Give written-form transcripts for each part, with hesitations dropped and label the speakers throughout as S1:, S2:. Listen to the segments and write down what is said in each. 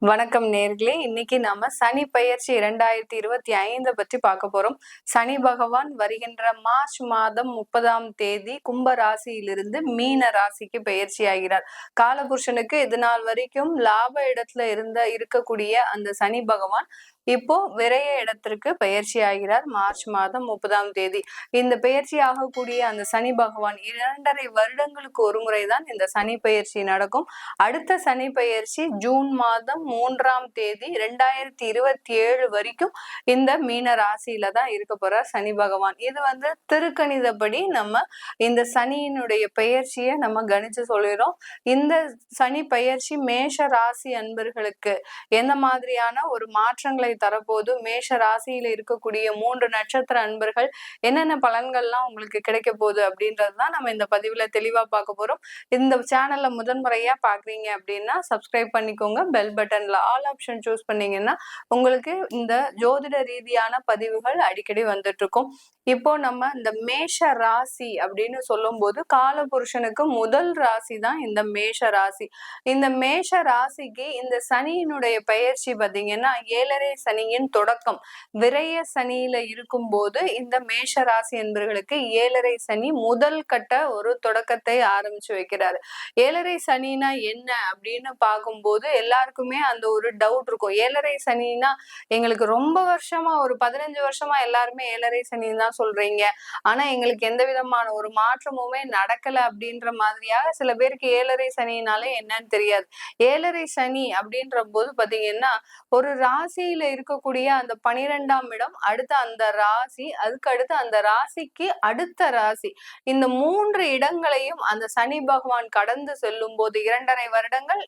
S1: வணக்கம் நேர்களே. இன்னைக்கு நாம சனி பெயர்ச்சி 2025 பற்றி பார்க்க போறோம். சனி பகவான் வருகின்ற மார்ச் மாதம் 30ஆம் தேதி கும்ப ராசியிலிருந்து மீன ராசிக்கு பெயர்ச்சி ஆகிறார். காலபுருஷனுக்கு இது நாள் வரைக்கும் லாப இடத்துல இருக்கக்கூடிய அந்த சனி பகவான் இப்போ விரைய இடத்திற்கு பெயர்ச்சி ஆகிறார் மார்ச் மாதம் 30ஆம் தேதி. இந்த பெயர்ச்சி ஆகக்கூடிய அந்த சனி பகவான் 2.5 வருடங்களுக்கு ஒரு முறைதான் இந்த சனி பெயர்ச்சி நடக்கும். அடுத்த சனி பெயர்ச்சி ஜூன் மாதம் 3ஆம் தேதி 2027 வரைக்கும் இந்த மீன ராசியில தான் இருக்க போறார் சனி பகவான். இது திருக்கணிதப்படி நம்ம இந்த சனியினுடைய பெயர்ச்சியை நம்ம கணிச்சு சொல்லிடுறோம். இந்த சனி பெயர்ச்சி மேஷ ராசி அன்பர்களுக்கு எந்த மாதிரியான ஒரு மாற்றங்களை தரப்போது, மேஷ ராசியில இருக்கக்கூடிய 3 நட்சத்திர அன்பர்கள் என்னென்ன பலன்கள்லாம் உங்களுக்கு கிடைக்க போகுது அப்படின்றதுதான் நம்ம இந்த பதிவுல தெளிவா பார்க்க போறோம். இந்த சேனல்ல முதன்முறையா பாக்குறீங்க அப்படின்னா சப்ஸ்கிரைப் பண்ணிக்கோங்க. பெல் பட்டன்ல ஆல் ஆப்ஷன் சூஸ் பண்ணீங்கன்னா உங்களுக்கு இந்த ஜோதிட ரீதியான பதிவுகள் அடிக்கடி வந்துட்டு இருக்கும். இப்போ நம்ம இந்த மேஷ ராசி அப்படின்னு சொல்லும் போது காலபுருஷனுக்கு முதல் ராசி தான் இந்த மேஷ ராசி. இந்த மேஷ ராசிக்கு இந்த சனியினுடைய பெயர்ச்சி பாத்தீங்கன்னா 7.5 சனியின் தொடக்கம். விரைய சனியில இருக்கும் போது இந்த மேஷ ராசி என்பவர்களுக்கு 7.5 சனி முதல் கட்ட ஒரு தொடக்கத்தை ஆரம்பிச்சு வைக்கிறாரு. 7.5 சனினா என்ன அப்படின்னு பார்க்கும்போது எல்லாருக்குமே அந்த ஒரு டவுட் இருக்கும். 7.5 சனினா எங்களுக்கு ரொம்ப வருஷமா ஒரு 15 வருஷமா எல்லாருமே 7.5 சனின்னு தான் சொல்றீங்க, ஆனா எங்களுக்கு எந்த விதமான ஒரு மாற்றமுமே நடக்கல அப்படின்ற மாதிரியாக சில பேருக்கு 7.5 சனினாலே என்னன்னு தெரியாது. 7.5 சனி அப்படின்ற போது பாத்தீங்கன்னா ஒரு ராசியில இருக்கக்கூடிய அந்த 12ஆம் இடம், அடுத்த அந்த ராசி, அதுக்கு அடுத்து அந்த ராசிக்கு அடுத்த ராசி, இந்த 3 இடங்களையும் அந்த சனி பகவான் கடந்து செல்லும் போது 2.5 வருடங்கள்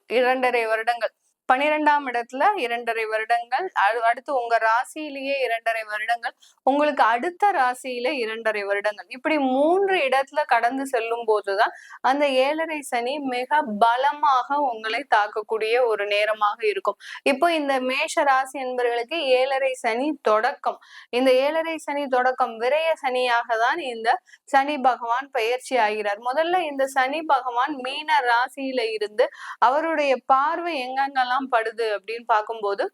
S1: 12ஆம் இடத்துல 2.5 வருடங்கள், அடுத்து உங்க ராசியிலேயே 2.5 வருடங்கள், உங்களுக்கு அடுத்த ராசியில 2.5 வருடங்கள், இப்படி 3 இடத்துல கடந்து செல்லும் போதுதான் அந்த 7.5 சனி மிக பலமாக உங்களை தாக்கக்கூடிய ஒரு நேரமாக இருக்கும். இப்போ இந்த மேஷ ராசி என்பவர்களுக்கு 7.5 சனி தொடக்கம். இந்த 7.5 சனி தொடக்கம் விரைய சனியாக தான் இந்த சனி பகவான் பயிற்சி ஆகிறார். முதல்ல இந்த சனி பகவான் மீன ராசியில இருந்து அவருடைய பார்வை எங்கெங்கெல்லாம் படுது அப்படின்னு பார்க்கும்போது,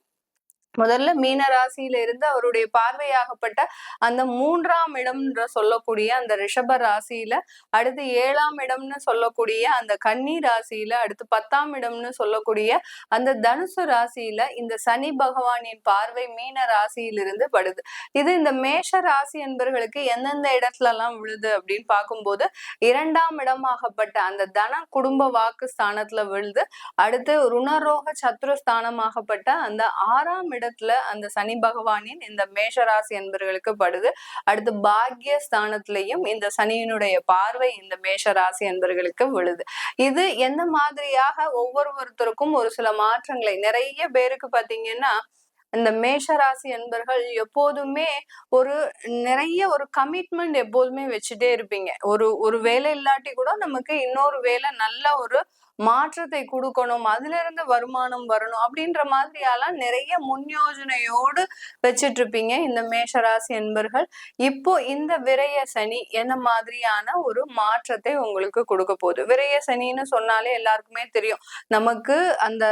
S1: முதல்ல மீன ராசியில இருந்து அவருடைய பார்வையாகப்பட்ட அந்த 3ஆம் இடம்ன்ற சொல்லக்கூடிய அந்த ரிஷப ராசியில, அடுத்து 7ஆம் இடம்னு சொல்லக்கூடிய அந்த கன்னி ராசியில, அடுத்து 10ஆம் இடம்னு சொல்லக்கூடிய அந்த தனுசு ராசியில இந்த சனி பகவானின் பார்வை மீன ராசியிலிருந்து படுது. இது இந்த மேஷ ராசி என்பவர்களுக்கு எந்தெந்த இடத்துல எல்லாம் விழுது அப்படின்னு பார்க்கும்போது, 2ஆம் இடமாகப்பட்ட அந்த தன குடும்ப வாக்கு ஸ்தானத்துல விழுது. அடுத்து ருணரோக சத்ரு ஸ்தானமாகப்பட்ட அந்த 6ஆம் இடத்துல அந்த சனி பகவானின் இந்த மேஷராசி என்பவர்களுக்கு படுது. அடுத்து பாக்ய ஸ்தானத்திலையும் இந்த சனியினுடைய பார்வை இந்த மேஷராசி என்பவர்களுக்கு விழுது. இது எந்த மாதிரியாக ஒவ்வொருத்தருக்கும் ஒரு சில மாற்றங்களை, நிறைய பேருக்கு பாத்தீங்கன்னா இந்த மேஷராசி என்பர்கள் எப்போதுமே நிறைய ஒரு கமிட்மெண்ட் எப்போதுமே வச்சுட்டே இருப்பீங்க. ஒரு வேலை இல்லாட்டி கூட நமக்கு இன்னொரு வேலை நல்ல ஒரு மாற்றத்தை கொடுக்கணும், அதுல இருந்து வருமானம் வரணும் அப்படின்ற மாதிரியாலாம் நிறைய முன்யோஜனையோடு வச்சிட்டு இருப்பீங்க இந்த மேஷராசி என்பர்கள். இப்போ இந்த விரைய சனி என்ன மாதிரியான ஒரு மாற்றத்தை உங்களுக்கு கொடுக்க போகுது? விரைய சனின்னு சொன்னாலே எல்லாருக்குமே தெரியும். நமக்கு அந்த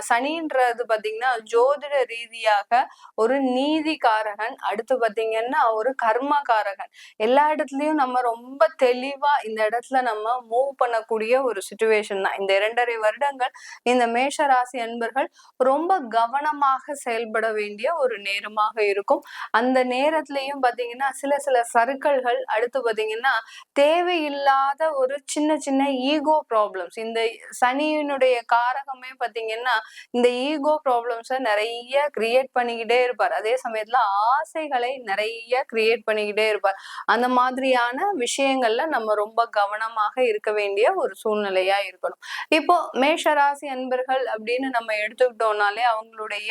S1: சனின்றது பாத்தீங்கன்னா ஜோதிட ரீதியாக ஒரு நீதிகாரகன், அடுத்து பாத்தீங்கன்னா ஒரு கர்மகாரகன். எல்லா இடத்துலயும் நம்ம ரொம்ப தெளிவா இந்த இடத்துல நம்ம மூவ் பண்ணக்கூடிய ஒரு சிச்சுவேஷன் தான். இந்த 2.5 வருடங்கள் இந்த மேஷ ராசி அன்பர்கள் ரொம்ப கவனமாக செயல்பட வேண்டிய ஒரு நேரமாக இருக்கும். அந்த நேரத்திலையும் பாத்தீங்கன்னா சில சறுக்கல்கள், அடுத்து பாத்தீங்கன்னா தேவையில்லாத ஒரு சின்ன ஈகோ ப்ராப்ளம்ஸ். இந்த சனியினுடைய காரகமே பாத்தீங்கன்னா இந்த ஈகோ ப்ராப்ளம்ஸை நிறைய கிரியேட் பண்ணிக்கிட்டே இருப்பார். அதே சமயத்துல ஆசைகளை நிறைய கிரியேட் பண்ணிக்கிட்டே இருப்பார். அந்த மாதிரியான விஷயங்கள்ல நம்ம ரொம்ப கவனமாக இருக்க வேண்டிய ஒரு சூழ்நிலையா இருக்கணும். இப்போ மேஷராசி அன்பர்கள் அப்படின்னு நம்ம எடுத்துக்கிட்டோம்னாலே அவங்களுடைய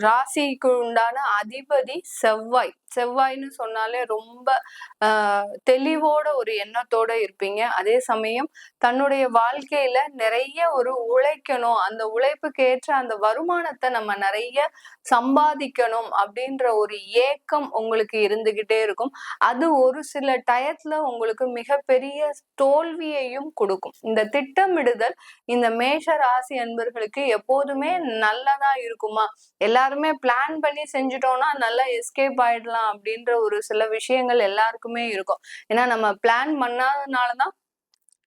S1: ராசிக்கு உண்டான அதிபதி செவ்வாய். செவ்வாய்ன்னு சொன்னாலே ரொம்ப தெளிவோட ஒரு எண்ணத்தோட இருப்பீங்க. அதே சமயம் தன்னுடைய வாழ்க்கையில நிறைய ஒரு உழைக்கணும், அந்த உழைப்புக்கு ஏற்ற அந்த வருமானத்தை நம்ம நிறைய சம்பாதிக்கணும் அப்படின்ற ஒரு ஏக்கம் உங்களுக்கு இருந்துகிட்டே இருக்கும். அது ஒரு சில டயத்துல உங்களுக்கு மிகப்பெரிய தோல்வியையும் கொடுக்கும். இந்த திட்டமிடுதல் இந்த மேஷ ராசி அன்பர்களுக்கு எப்போதுமே நல்லதா இருக்குமா? எல்லாருமே பிளான் பண்ணி செஞ்சுட்டோம்னா நல்லா எஸ்கேப் ஆயிடலாம் அப்படின்ற ஒரு சில விஷயங்கள் எல்லாருக்குமே இருக்கும். ஏன்னா நம்ம பிளான் பண்ணாதனாலதான்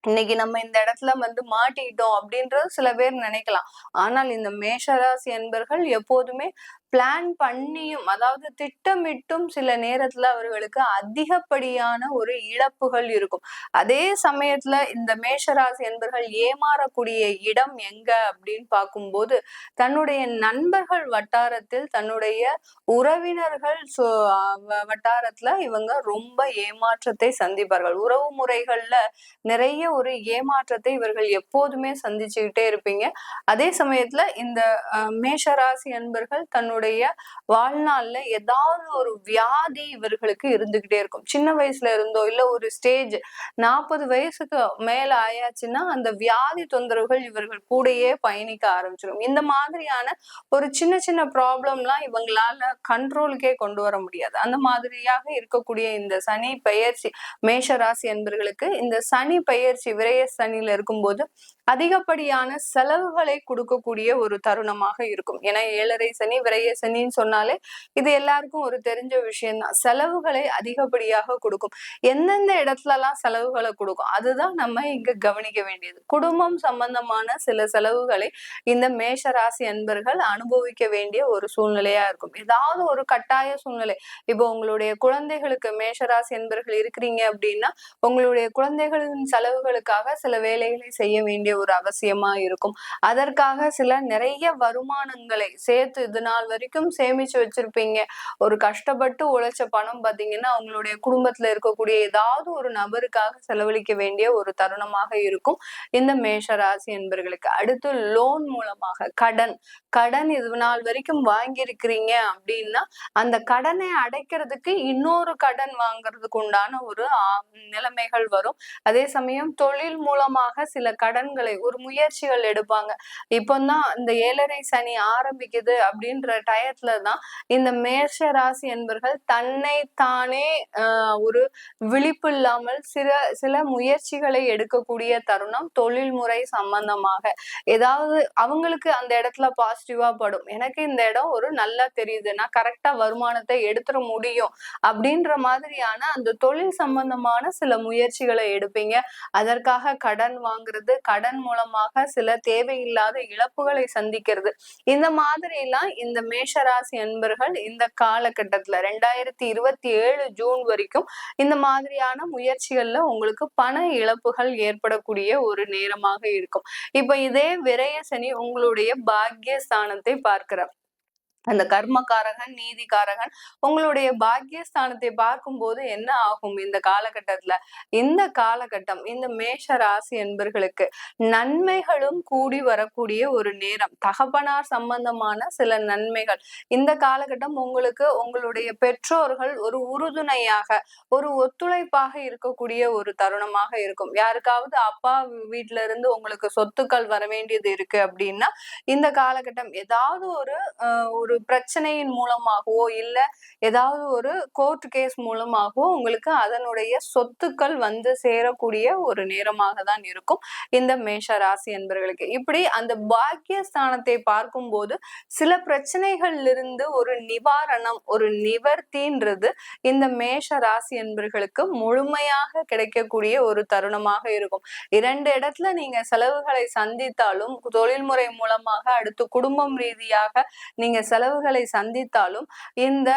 S1: இன்னைக்கு நம்ம இந்த இடத்துல மாட்டிக்கிட்டோம் அப்படின்றது சில பேர் நினைக்கலாம். ஆனால் இந்த மேஷராசி அன்பர்கள் எப்போதுமே பிளான் பண்ணியும், அதாவது திட்டமிட்டும் சில நேரத்துல அவர்களுக்கு அதிகப்படியான ஒரு இழப்புகள் இருக்கும். அதே சமயத்துல இந்த மேஷராசி அன்பர்கள் ஏமாறக்கூடிய இடம் எங்க அப்படின்னு பார்க்கும்போது, தன்னுடைய நண்பர்கள் வட்டாரத்தில், தன்னுடைய உறவினர்கள் வட்டாரத்துல இவங்க ரொம்ப ஏமாற்றத்தை சந்திப்பார்கள். உறவு முறைகள்ல நிறைய ஒரு ஏமாற்றத்தை இவர்கள் எப்போதுமே சந்திச்சுக்கிட்டே இருப்பீங்க. அதே சமயத்துல இந்த மேஷராசி அன்பர்கள் தன்னுடைய வாழ்நாள்ல ஏதாவது ஒரு வியாதி இவர்களுக்கு இருந்துகிட்டே இருக்கும். சின்ன வயசுல இருந்தோ இல்ல ஒரு ஸ்டேஜ் 40 வயசுக்கு மேல ஆயாச்சுன்னா அந்த வியாதி தொந்தரவுகள் இவர்கள் கூடயே பயணிக்க ஆரம்பிச்சிடும். இந்த மாதிரியான ஒரு சின்ன சின்ன ப்ராப்ளம்லாம் இவங்களால கண்ட்ரோலுக்கே கொண்டு வர முடியாது. அந்த மாதிரியாக இருக்கக்கூடிய இந்த சனி பெயர்ச்சி மேஷராசி அன்பர்களுக்கு இந்த சனி பெயர்ச்சி விரய சனியில இருக்கும்போது அதிகப்படியான செலவுகளை கொடுக்கக்கூடிய ஒரு தருணமாக இருக்கும். ஏன்னா 7.5 சனி விரய சனின்னு சொன்னாலே இது எல்லாருக்கும் ஒரு தெரிஞ்ச விஷயம்தான். செலவுகளை அதிகப்படியாக கொடுக்கும். எந்தெந்த இடத்துல எல்லாம் செலவுகளை கொடுக்கும் அதுதான் நம்ம இங்க கவனிக்க வேண்டியது. குடும்பம் சம்பந்தமான சில செலவுகளை இந்த மேஷ ராசி அன்பர்கள் அனுபவிக்க வேண்டிய ஒரு சூழ்நிலையா இருக்கும். ஏதாவது ஒரு கட்டாய சூழ்நிலை. இப்போ உங்களுடைய குழந்தைகளுக்கு மேஷராசி அன்பர்கள் இருக்கிறீங்க அப்படின்னா உங்களுடைய குழந்தைகளின் செலவுகளுக்காக சில வேலைகளை செய்ய வேண்டிய ஒரு அவசியமா இருக்கும். அதற்காக சில நிறைய வருமானங்களை சேர்த்து இது நாள் வரைக்கும் சேமிச்சு வச்சிருப்பீங்க. ஒரு கஷ்டப்பட்டு உழைச்ச பணம் பாத்தீங்கன்னா அவங்களுடைய குடும்பத்துல இருக்கக்கூடிய ஏதாவது ஒரு நபருக்காக செலவழிக்க வேண்டிய ஒரு தருணமாக இருக்கும் இந்த மேஷ ராசி என்பர்களுக்கு. அடுத்து லோன் மூலமாக கடன் இது நாள் வரைக்கும் வாங்கியிருக்கிறீங்க அப்படின்னா அந்த கடனை அடைக்கிறதுக்கு இன்னொரு கடன் வாங்குறதுக்கு உண்டான ஒரு நிலைமைகள் வரும். அதே சமயம் தொழில் மூலமாக சில கடன்களை ஒரு முயற்சிகள் எடுப்பாங்க. இப்போதான் இந்த 7.5 சனி ஆரம்பிக்குது அப்படின்ற டயத்துலதான் இந்த மேஷ ராசி என்பர்கள் தன்னை தானே ஒரு விழிப்பு இல்லாமல் சில முயற்சிகளை எடுக்கக்கூடிய தருணம். தொழில்முறை சம்பந்தமாக ஏதாவது அவங்களுக்கு அந்த இடத்துல பாசிட்டிவா படும். எனக்கு இந்த இடம் ஒரு நல்லா தெரியுது, நான் கரெக்டா வருமானத்தை எடுத்துட முடியும் அப்படின்ற மாதிரியான அந்த தொழில் சம்பந்தமான சில முயற்சிகளை எடுப்பீங்க. அதற்காக கடன் வாங்குறது, கடன் மூலமாக சில தேவையில்லாத இழப்புகளை சந்திக்கிறது, இந்த மாதிரி எல்லாம் இந்த மேஷராசி அன்பர்கள் இந்த காலகட்டத்துல 2027 ஜூன் வரைக்கும் இந்த மாதிரியான முயற்சிகள்ல உங்களுக்கு பண இழப்புகள் ஏற்படக்கூடிய ஒரு நேரமாக இருக்கும். இப்ப இதே விரய சனி உங்களுடைய பாக்கியஸ்தானத்தை பார்க்கிறார். அந்த கர்மகாரகன் நீதிகாரகன் உங்களுடைய பாக்கியஸ்தானத்தை பார்க்கும்போது என்ன ஆகும் இந்த காலகட்டத்துல? இந்த காலகட்டம் இந்த மேஷ ராசி என்பர்களுக்கு நன்மைகளும் கூடி வரக்கூடிய ஒரு நேரம். தகப்பனார் சம்பந்தமான சில நன்மைகள் இந்த காலகட்டம் உங்களுக்கு உங்களுடைய பெற்றோர்கள் ஒரு உறுதுணையாக ஒரு ஒத்துழைப்பாக இருக்கக்கூடிய ஒரு தருணமாக இருக்கும். யாருக்காவது அப்பா வீட்டுல இருந்து உங்களுக்கு சொத்துக்கள் வர வேண்டியது இருக்கு அப்படின்னா இந்த காலகட்டம் ஏதாவது ஒரு பிரச்சனையின் மூலமாகவோ இல்ல ஏதாவது ஒரு கோர்ட் கேஸ் மூலமாகவோ உங்களுக்கு அதனுடைய சொத்துக்கள் சேரக்கூடிய ஒரு நேரமாக தான் இருக்கும் இந்த மேஷ ராசி என்பவர்களுக்கு. இப்படி அந்த பாக்கியஸ்தானத்தை பார்க்கும்போது சில பிரச்சனைகள்ல இருந்து ஒரு நிவாரணம் ஒரு நிவர்த்தின்றது இந்த மேஷ ராசி என்பவர்களுக்கு முழுமையாக கிடைக்கக்கூடிய ஒரு தருணமாக இருக்கும். 2 இடத்துல நீங்க செலவுகளை சந்தித்தாலும் தொழில்முறை மூலமாக அடுத்து குடும்பம் ரீதியாக நீங்க செலவு செலவுகளை சந்தித்தாலும் இந்த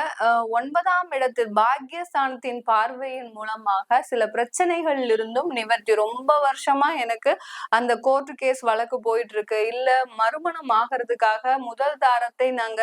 S1: 9ஆம் இடத்தில் பாக்கியஸ்தானத்தின் பார்வையின் மூலமாக சில பிரச்சனைகள் இருந்தும் நிவர்த்தி. ரொம்ப வருஷமா எனக்கு அந்த கோர்ட்டு கேஸ் வழக்கு போயிட்டு இருக்கு, இல்ல மறுமணம் ஆகிறதுக்காக முதல் தாரத்தை நாங்க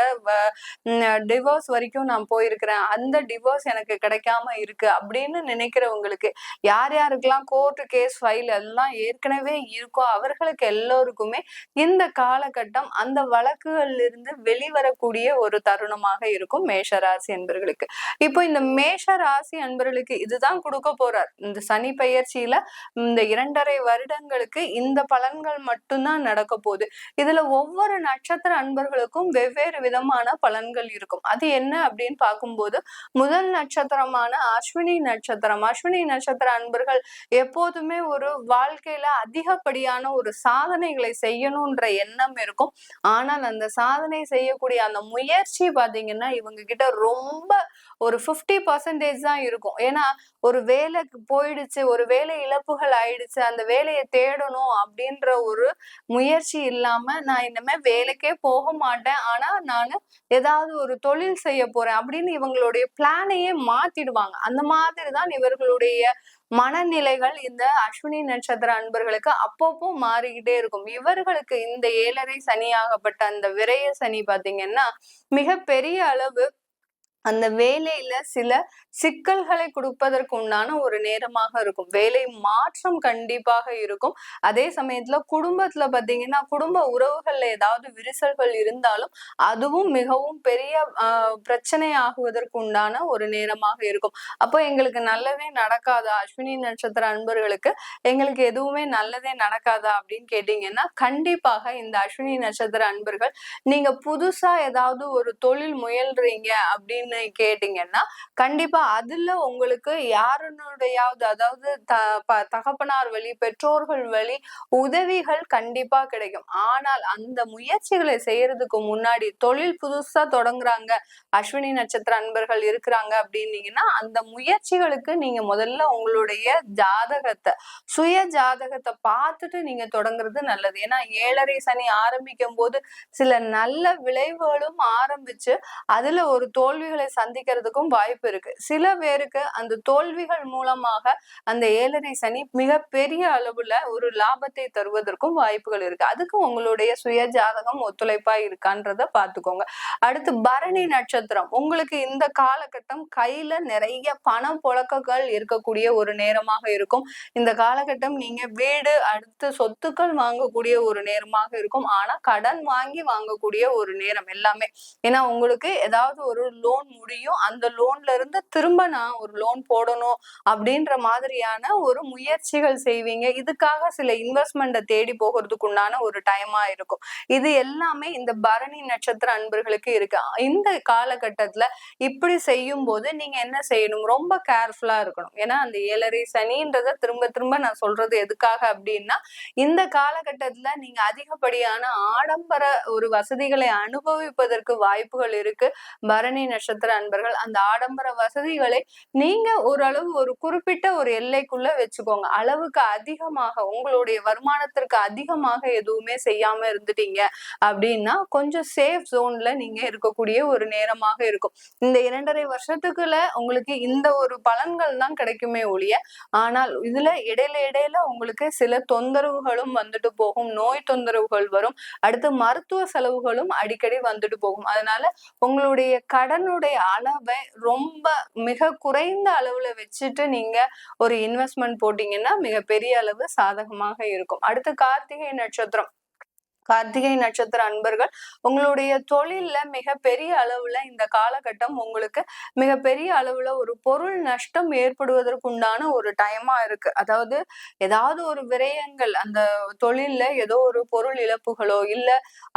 S1: டிவோர்ஸ் வரைக்கும் நான் போயிருக்கிறேன், அந்த டிவோர்ஸ் எனக்கு கிடைக்காம இருக்கு அப்படின்னு நினைக்கிறவங்களுக்கு, யார் யாருக்கெல்லாம் கோர்ட்டு கேஸ் ஃபைல் எல்லாம் ஏற்கனவே இருக்கோ அவர்களுக்கு எல்லோருக்குமே இந்த காலகட்டம் அந்த வழக்குகள்ல இருந்து வெளிவரக்கூடிய ஒரு தருணமாக இருக்கும் மேஷராசி அன்பர்களுக்கு. இப்போ இந்த மேஷராசி அன்பர்களுக்கு இதுதான் கொடுக்க போறார் இந்த சனி பெயர்ச்சியில. இந்த 2.5 வருடங்களுக்கு இந்த பலன்கள் மட்டும்தான் நடக்க போகுது. இதுல ஒவ்வொரு நட்சத்திர அன்பர்களுக்கும் வெவ்வேறு விதமான பலன்கள் இருக்கும். அது என்ன அப்படின்னு பார்க்கும்போது, முதல் நட்சத்திரமான அஸ்வினி நட்சத்திரம். அஸ்வினி நட்சத்திர அன்பர்கள் எப்போதுமே ஒரு வாழ்க்கையில அதிகப்படியான ஒரு சாதனைகளை செய்யணும்ன்ற எண்ணம் இருக்கும். ஆனால் அந்த சாதனை செய்யக்கூடிய அந்த முயற்சி பாத்தீங்கன்னா இவங்க கிட்ட ரொம்ப ஒரு 50% தான் இருக்கும். ஏன்னா ஒரு வேலைக்கு போயிடுச்சு, ஒரு வேலை இழப்புகள் ஆயிடுச்சு, அந்த வேலையை தேடணும் அப்படின்ற ஒரு முயற்சி இல்லாம நான் இனிமே வேலைக்கே போக மாட்டேன், ஆனா நானு ஏதாவது ஒரு தொழில் செய்ய போறேன் அப்படின்னு இவங்களுடைய பிளானையே மாத்திடுவாங்க. அந்த மாதிரிதான் இவர்களுடைய மனநிலைகள் இந்த அஸ்வினி நட்சத்திர அன்பர்களுக்கு அப்பப்போ மாறிக்கிட்டே இருக்கும். இவர்களுக்கு இந்த 7.5 சனியாகப்பட்ட அந்த விரய சனி பாத்தீங்கன்னா மிக பெரிய அளவு அந்த வேலையில சில சிக்கல்களை கொடுப்பதற்கு உண்டான ஒரு நேரமாக இருக்கும். வேலை மாற்றம் கண்டிப்பாக இருக்கும். அதே சமயத்துல குடும்பத்துல பாத்தீங்கன்னா குடும்ப உறவுகள்ல ஏதாவது விரிசல்கள் இருந்தாலும் அதுவும் மிகவும் பெரிய பிரச்சனை ஆகுவதற்கு உண்டான ஒரு நேரமாக இருக்கும். அப்போ எங்களுக்கு நல்லதே நடக்காதா, அஸ்வினி நட்சத்திர அன்பர்களுக்கு எங்களுக்கு எதுவுமே நல்லதே நடக்காதா அப்படின்னு கேட்டீங்கன்னா, கண்டிப்பாக இந்த அஸ்வினி நட்சத்திர அன்பர்கள் நீங்க புதுசா ஏதாவது ஒரு தொழில் முயல்றீங்க அப்படின்னு கேட்டீங்கன்னா கண்டிப்பா அதுல உங்களுக்கு யாருனுடையாவது, அதாவது தகப்பனார் வழி, பெற்றோர்கள் வழி உதவிகள் கண்டிப்பா கிடைக்கும். ஆனால் அந்த முயற்சிகளை செய்யறதுக்கு முன்னாடி தொழில் புதுசா தொடங்குறாங்க அஸ்வினி நட்சத்திர அன்பர்கள் இருக்கிறாங்க அப்படின்னீங்கன்னா அந்த முயற்சிகளுக்கு நீங்க முதல்ல உங்களுடைய ஜாதகத்தை, சுய ஜாதகத்தை பார்த்துட்டு நீங்க தொடங்குறது நல்லது. ஏன்னா 7.5 சனி ஆரம்பிக்கும் போது சில நல்ல விளைவுகளும் ஆரம்பிச்சு அதுல ஒரு தோல்விகளை சந்திக்கிறதுக்கும் வாய்ப்பு இருக்கு. சில பேருக்கு அந்த தோல்விகள் மூலமாக அந்த 7.5 சனி மிக பெரிய அளவுல ஒரு லாபத்தை தருவதற்கும் வாய்ப்புகள் இருக்கு. அதுக்கு உங்களுடைய சுய ஜாதகம் ஒத்துழைப்பா இருக்கான்றத பாத்துக்கோங்க. அடுத்து பரணி நட்சத்திரம். உங்களுக்கு இந்த காலகட்டம் கையில நிறைய பண புழக்கங்கள் இருக்கக்கூடிய ஒரு நேரமாக இருக்கும். இந்த காலகட்டம் நீங்க வீடு, அடுத்து சொத்துக்கள் வாங்கக்கூடிய ஒரு நேரமாக இருக்கும். ஆனா கடன் வாங்கி வாங்கக்கூடிய ஒரு நேரம் எல்லாமே. ஏன்னா உங்களுக்கு ஏதாவது ஒரு லோன் முடியும், அந்த லோன்ல இருந்து திரும்ப நான் ஒரு லோன் போடணும் அப்படின்ற மாதிரியான ஒரு முயற்சிகள் செய்வீங்க. இதுக்காக சில இன்வெஸ்ட்மெண்ட்டை தேடி போகிறதுக்கு உண்டான ஒரு டைமா இருக்கும். இது எல்லாமே இந்த பரணி நட்சத்திர அன்பர்களுக்கு இருக்கு. இந்த காலகட்டத்துல இப்படி செய்யும் போது நீங்க என்ன செய்யணும், ரொம்ப கேர்ஃபுல்லா இருக்கணும். ஏன்னா அந்த 7.5 சனின்றத திரும்ப திரும்ப நான் சொல்றது எதுக்காக அப்படின்னா, இந்த காலகட்டத்துல நீங்க அதிகப்படியான ஆடம்பர ஒரு வசதிகளை அனுபவிப்பதற்கு வாய்ப்புகள் இருக்கு. பரணி நட்சத்திர அன்பர்கள் அந்த ஆடம்பர வசதிகளை நீங்க ஓரளவு ஒரு குறிப்பிட்ட ஒரு எல்லைக்குள்ள வச்சுக்கோங்க. அளவுக்கு அதிகமாக உங்களுடைய வருமானத்திற்கு அதிகமாக எதுவுமே செய்யாம இருந்துட்டீங்க அப்படின்னா கொஞ்சம் சேஃப் ஜோன்ல நீங்க இருக்கக்கூடிய ஒரு நேரமாக இருக்கும். இந்த 2.5 வருஷத்துக்குள்ள உங்களுக்கு இந்த ஒரு பலன்கள் தான் கிடைக்குமே ஒழிய, ஆனால் இதுல இடையில உங்களுக்கு சில தொந்தரவுகளும் வந்துட்டு போகும். நோய் தொந்தரவுகள் வரும். அடுத்து மருத்துவ செலவுகளும் அடிக்கடி வந்துட்டு போகும். அதனால உங்களுடைய கடனுடைய அளவை ரொம்ப மிக குறைந்த அளவுல வச்சுட்டு நீங்க ஒரு இன்வெஸ்ட்மெண்ட் போட்டீங்கன்னா மிக பெரிய அளவு சாதகமாக இருக்கும். அடுத்து கார்த்திகை நட்சத்திரம். கார்த்திகை நட்சத்திர அன்பர்கள் உங்களுடைய தொழில்ல மிக பெரிய அளவுல இந்த காலகட்டம் உங்களுக்கு மிக பெரிய அளவுல ஒரு பொருள் நஷ்டம் ஏற்படுவதற்கு உண்டான ஒரு டைமா இருக்கு. அதாவது ஏதாவது ஒரு விரயங்கள் அந்த தொழில்ல ஏதோ ஒரு பொருள் இழப்புகளோ இல்ல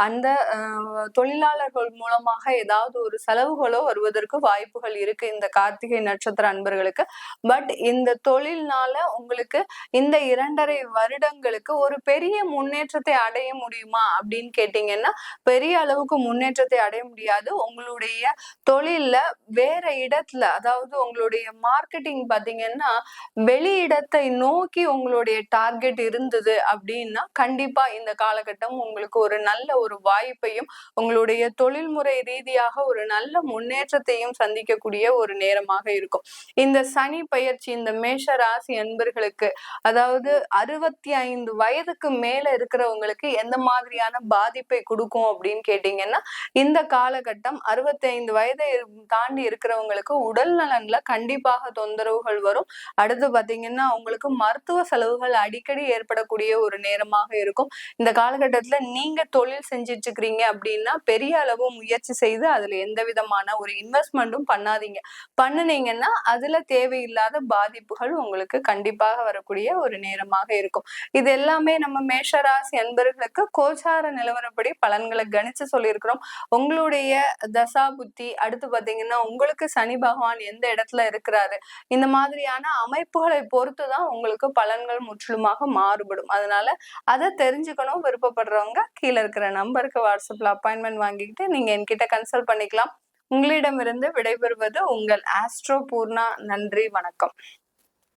S1: அந்த தொழிலாளர்கள் மூலமாக ஏதாவது ஒரு செலவுகளோ வருவதற்கு வாய்ப்புகள் இருக்கு இந்த கார்த்திகை நட்சத்திர அன்பர்களுக்கு. பட் இந்த தொழில்னால உங்களுக்கு இந்த 2.5 வருடங்களுக்கு ஒரு பெரிய முன்னேற்றத்தை அடைய முடியுமா முடியுமா அப்படின்னு கேட்டீங்கன்னா பெரிய அளவுக்கு முன்னேற்றத்தை அடைய முடியாது. உங்களுடைய தொழில்ல வேற இடத்துல, அதாவது உங்களுடைய மார்க்கெட்டிங் பாத்தீங்கன்னா வெளி இடத்தை நோக்கி உங்களுடைய டார்கெட் இருந்தது அப்படின்னா கண்டிப்பா இந்த காலகட்டம் உங்களுக்கு ஒரு நல்ல ஒரு வாய்ப்பையும் உங்களுடைய தொழில்முறை ரீதியாக ஒரு நல்ல முன்னேற்றத்தையும் சந்திக்கக்கூடிய ஒரு நேரமாக இருக்கும். இந்த சனி பயிற்சி இந்த மேஷ ராசி அன்பர்களுக்கு, அதாவது 65 வயதுக்கு மேல இருக்கிறவங்களுக்கு எந்த மாதிரியான பாதிப்பை கொடுக்கும் அப்படின்னு கேட்டீங்கன்னா இந்த காலகட்டம் 65 வயதை தாண்டி இருக்கிறவங்களுக்கு உடல் நலன்ல கண்டிப்பாக தொந்தரவுகள் வரும். அடுத்து பாத்தீங்கன்னா உங்களுக்கு மருத்துவ செலவுகள் அடிக்கடி ஏற்படக்கூடிய ஒரு நேரமாக இருக்கும். இந்த காலகட்டத்துல நீங்க தொழில் செஞ்சிட்டு இருக்கிறீங்க அப்படின்னா பெரிய அளவு முயற்சி செய்து அதுல எந்த விதமான ஒரு இன்வெஸ்ட்மெண்ட்டும் பண்ணாதீங்க. பண்ணுனீங்கன்னா அதுல தேவையில்லாத பாதிப்புகள் உங்களுக்கு கண்டிப்பாக வரக்கூடிய ஒரு நேரமாக இருக்கும். இது எல்லாமே நம்ம மேஷராசி அன்பர்களுக்கு கோச்சார நிலவரப்படி பலன்களை கணிச்சு சொல்லியிருக்கிறோம். உங்களுடைய தசா புத்தி, அடுத்து பாத்தீங்கன்னா உங்களுக்கு சனி பகவான் எந்த இடத்துல இருக்கிறாரு, இந்த மாதிரியான அமைப்புகளை பொறுத்துதான் உங்களுக்கு பலன்கள் முற்றிலுமாக மாறுபடும். அதனால அதை தெரிஞ்சுக்கணும் விருப்பப்படுறவங்க கீழே இருக்கிற நம்பருக்கு வாட்ஸ்அப்ல அப்பாயின்மெண்ட் வாங்கிக்கிட்டு நீங்க என்கிட்ட கன்சல்ட் பண்ணிக்கலாம். உங்களிடமிருந்து விடைபெறுவது உங்கள் ஆஸ்ட்ரோ பூர்ணா. நன்றி, வணக்கம்.